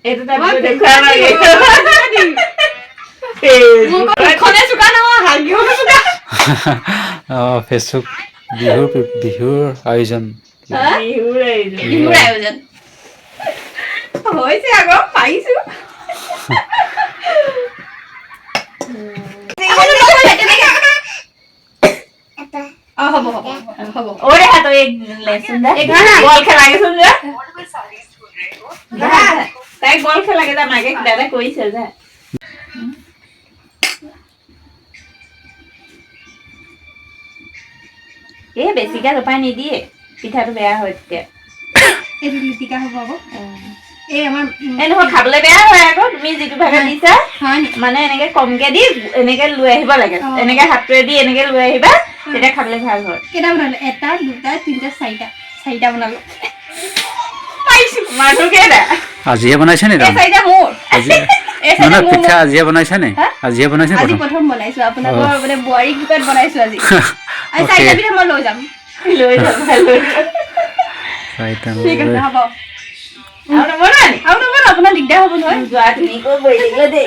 এইটো তাৰপিছত দেখুৱা লাগে মুখখনে চুকা নহয় হাগিও চুকা ফেচবুক বিহুৰ আয়োজন বিহুৰ আয়োজন হৈছে আকৌ পাইছো হ'ব হ'ব হ'ব ওরে হাত এক লেসন দে বল খেলা গেছুন যে তাই বল খেলা গে মাকে দাদা কইছে যা এ বেছিকা ৰপাই নিদিয়ে পিঠাটো বেয়া হয় তেতিয়া এইটো লিটিকা হ'ব আকৌ এই আমাৰ এই নহয় খাবলৈ বেয়া হয় আকৌ তুমি যিটো ভাগে দিছা মানে এনেকে কমকে দি এনেকে লৈ আহিব লাগে এনেকে হাতটোৱে দি এনেকে লৈ আহিবা তেতিয়া খাবলৈ ভাল হয় কেটা বনালো এটা দুটা তিনটা চাৰিটা বনালো পাইছো মানুহ কেইটা আজিয়ে বনাইছে নে এই চাৰিটা মোৰ মানে পিঠা আজিয়ে বনাইছে নে আজিয়ে বনাইছে আজি প্ৰথম বনাইছো আপোনালোকৰ মানে বুৱাৰী কিপাত বনাইছো আজি আৰু চাৰিটা পিঠা মই লৈ যাম ঠিক আছে হ'ব আৰু নবনাই আপোনাৰ দিগদাৰ হ'ব নহয় যোৱা তুমি কৈ বৈ দিলে দেই